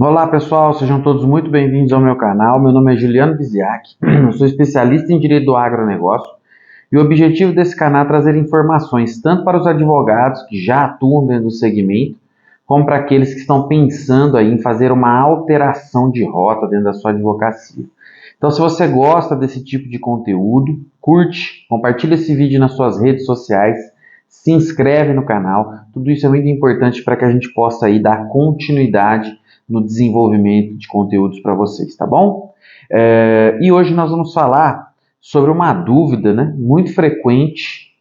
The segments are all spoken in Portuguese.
Olá pessoal, sejam todos muito bem-vindos ao meu canal. Meu nome é Juliano Biziak, eu sou especialista em Direito do Agronegócio e o objetivo desse canal é trazer informações tanto para os advogados que já atuam dentro do segmento, como para aqueles que estão pensando aí em fazer uma alteração de rota dentro da sua advocacia. Então, se você gosta desse tipo de conteúdo, curte, compartilha esse vídeo nas suas redes sociais, se inscreve no canal. Tudo isso é muito importante para que a gente possa aí dar continuidade no desenvolvimento de conteúdos para vocês, tá bom? E hoje nós vamos falar sobre uma dúvida, né, muito frequente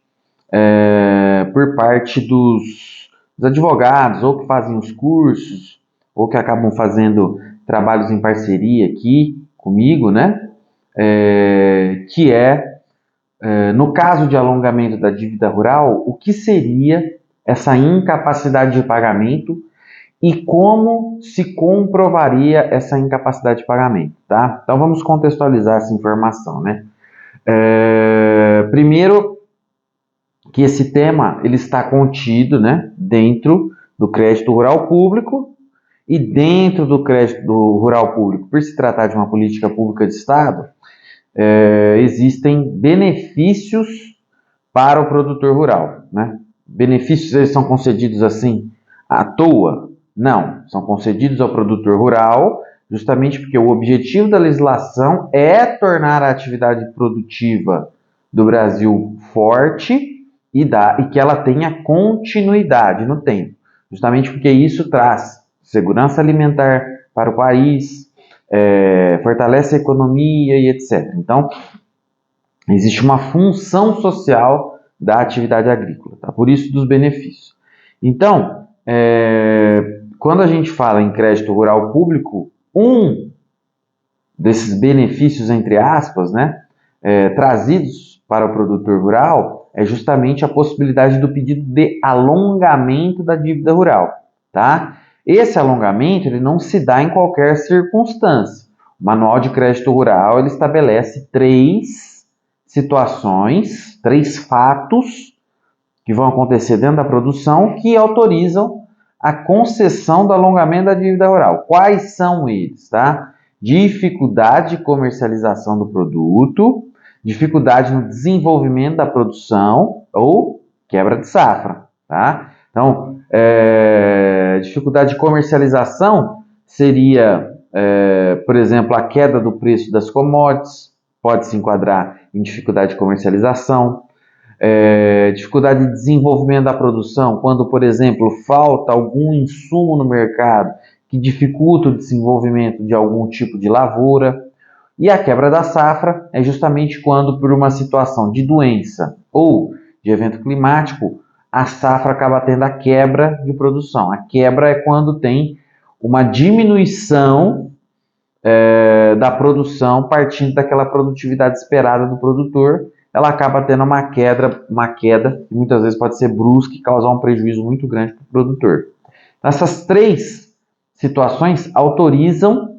por parte dos advogados, ou que fazem os cursos, ou que acabam fazendo trabalhos em parceria aqui comigo, né? No caso de alongamento da dívida rural, o que seria essa incapacidade de pagamento e como se comprovaria essa incapacidade de pagamento, tá? Então vamos contextualizar essa informação, né? Primeiro que esse tema ele está contido, né, dentro do crédito rural público, e dentro do crédito rural público, por se tratar de uma política pública de Estado, existem benefícios para o produtor rural, né? Benefícios eles são concedidos assim à toa? Não, são concedidos ao produtor rural justamente porque o objetivo da legislação é tornar a atividade produtiva do Brasil forte e que ela tenha continuidade no tempo, justamente porque isso traz segurança alimentar para o país, fortalece a economia e etc. Então, existe uma função social da atividade agrícola, tá? Por isso dos benefícios. Então, quando a gente fala em crédito rural público, um desses benefícios, entre aspas, né, trazidos para o produtor rural é justamente a possibilidade do pedido de alongamento da dívida rural, tá? Esse alongamento ele não se dá em qualquer circunstância. O Manual de Crédito Rural ele estabelece 3 situações, 3 fatos que vão acontecer dentro da produção que autorizam a concessão do alongamento da dívida rural. Quais são eles, tá? Dificuldade de comercialização do produto, dificuldade no desenvolvimento da produção ou quebra de safra, tá? Então, dificuldade de comercialização seria, por exemplo, a queda do preço das commodities, pode se enquadrar em dificuldade de comercialização. Dificuldade de desenvolvimento da produção, quando, por exemplo, falta algum insumo no mercado que dificulta o desenvolvimento de algum tipo de lavoura. E a quebra da safra é justamente quando, por uma situação de doença ou de evento climático, a safra acaba tendo a quebra de produção. A quebra é quando tem uma diminuição da produção partindo daquela produtividade esperada do produtor. Ela acaba tendo uma queda que muitas vezes pode ser brusca e causar um prejuízo muito grande para o produtor. Essas 3 situações autorizam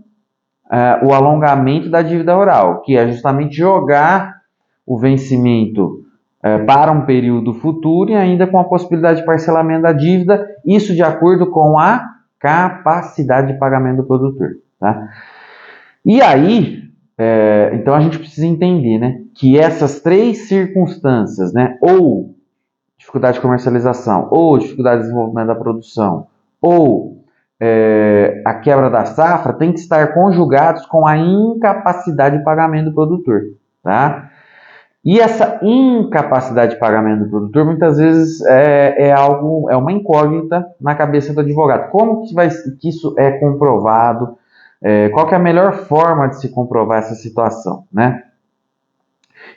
o alongamento da dívida rural, que é justamente jogar o vencimento para um período futuro e ainda com a possibilidade de parcelamento da dívida, isso de acordo com a capacidade de pagamento do produtor, tá? E aí, então a gente precisa entender, né, que essas 3 circunstâncias, né, ou dificuldade de comercialização, ou dificuldade de desenvolvimento da produção, ou a quebra da safra, tem que estar conjugados com a incapacidade de pagamento do produtor, tá? E essa incapacidade de pagamento do produtor, muitas vezes, é uma incógnita na cabeça do advogado. Como que isso é comprovado? Qual que é a melhor forma de se comprovar essa situação, né?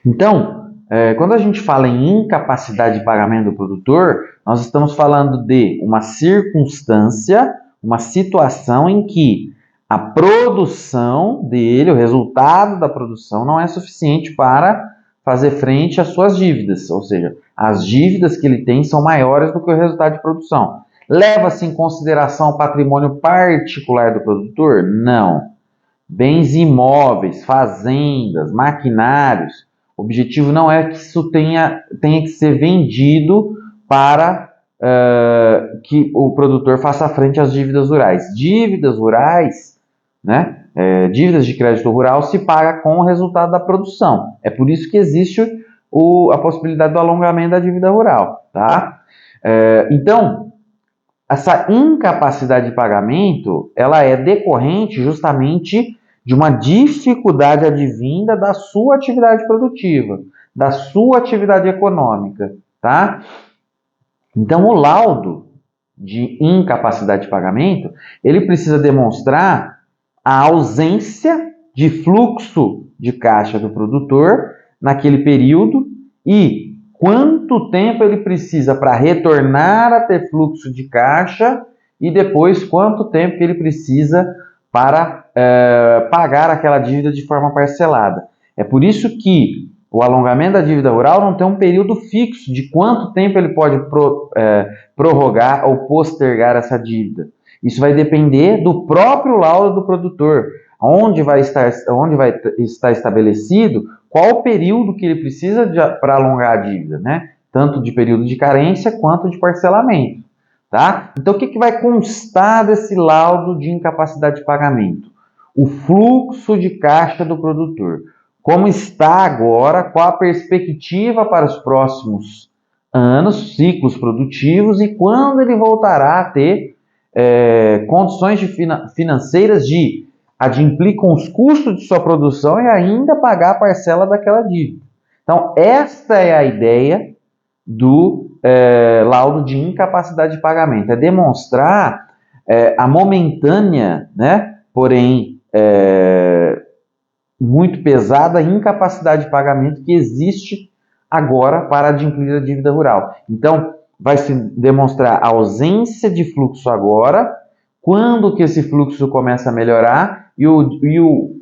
Então, quando a gente fala em incapacidade de pagamento do produtor, nós estamos falando de uma circunstância, uma situação em que a produção dele, o resultado da produção, não é suficiente para fazer frente às suas dívidas, ou seja, as dívidas que ele tem são maiores do que o resultado de produção. Leva-se em consideração o patrimônio particular do produtor? Não. Bens imóveis, fazendas, maquinários. O objetivo não é que isso tenha que ser vendido para que o produtor faça frente às dívidas rurais. Dívidas rurais, né? Dívidas de crédito rural se paga com o resultado da produção. É por isso que existe a possibilidade do alongamento da dívida rural, tá? Então, essa incapacidade de pagamento, ela é decorrente justamente de uma dificuldade advinda da sua atividade produtiva, da sua atividade econômica, tá? Então, o laudo de incapacidade de pagamento, ele precisa demonstrar a ausência de fluxo de caixa do produtor naquele período e quanto tempo ele precisa para retornar a ter fluxo de caixa e depois quanto tempo que ele precisa para pagar aquela dívida de forma parcelada. É por isso que o alongamento da dívida rural não tem um período fixo de quanto tempo ele pode prorrogar ou postergar essa dívida. Isso vai depender do próprio laudo do produtor, onde vai estar estabelecido qual o período que ele precisa para alongar a dívida, né? Tanto de período de carência quanto de parcelamento. Tá? Então, o que vai constar desse laudo de incapacidade de pagamento? O fluxo de caixa do produtor. Como está agora, qual a perspectiva para os próximos anos, ciclos produtivos, e quando ele voltará a ter condições financeiras de adimplir com os custos de sua produção e ainda pagar a parcela daquela dívida. Então, esta é a ideia do laudo de incapacidade de pagamento. É demonstrar a momentânea, né, porém muito pesada incapacidade de pagamento que existe agora para adimplir a dívida rural. Então, vai se demonstrar a ausência de fluxo agora, quando que esse fluxo começa a melhorar e o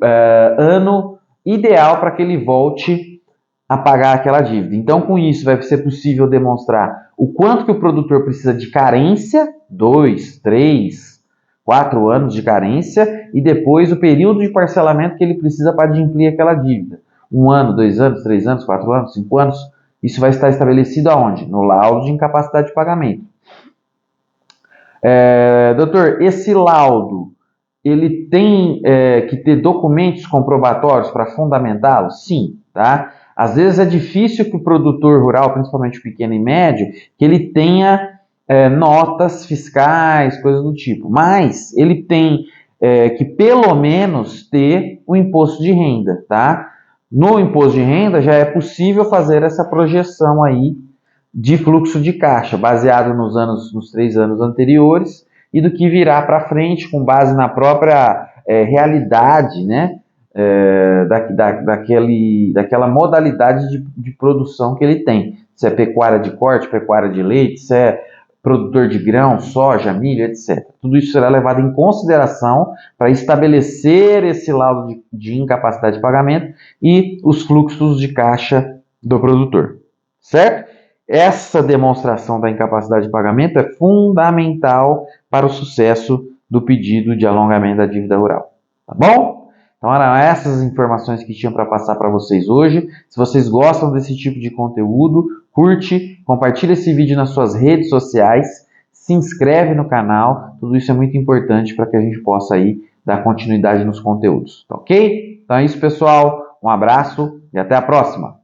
ano ideal para que ele volte a pagar aquela dívida. Então, com isso, vai ser possível demonstrar o quanto que o produtor precisa de carência, 2, 3, 4 anos de carência, e depois o período de parcelamento que ele precisa para adimplir aquela dívida. 1 ano, 2 anos, 3 anos, 4 anos, 5 anos. Isso vai estar estabelecido aonde? No laudo de incapacidade de pagamento. Doutor, esse laudo, ele tem que ter documentos comprobatórios para fundamentá-lo? Sim, tá? Às vezes é difícil que o produtor rural, principalmente o pequeno e médio, que ele tenha notas fiscais, coisas do tipo. Mas ele tem que pelo menos ter o imposto de renda, tá? No imposto de renda já é possível fazer essa projeção aí de fluxo de caixa, baseado nos 3 anos anteriores e do que virá para frente, com base na própria realidade, né, daquela modalidade de produção que ele tem. Se é pecuária de corte, pecuária de leite, se é produtor de grão, soja, milho, etc. Tudo isso será levado em consideração para estabelecer esse laudo de incapacidade de pagamento e os fluxos de caixa do produtor, certo? Essa demonstração da incapacidade de pagamento é fundamental para o sucesso do pedido de alongamento da dívida rural, tá bom? Então eram essas informações que tinham para passar para vocês hoje. Se vocês gostam desse tipo de conteúdo, curte, compartilha esse vídeo nas suas redes sociais, se inscreve no canal, tudo isso é muito importante para que a gente possa aí dar continuidade nos conteúdos, tá ok? Então é isso, pessoal, um abraço e até a próxima!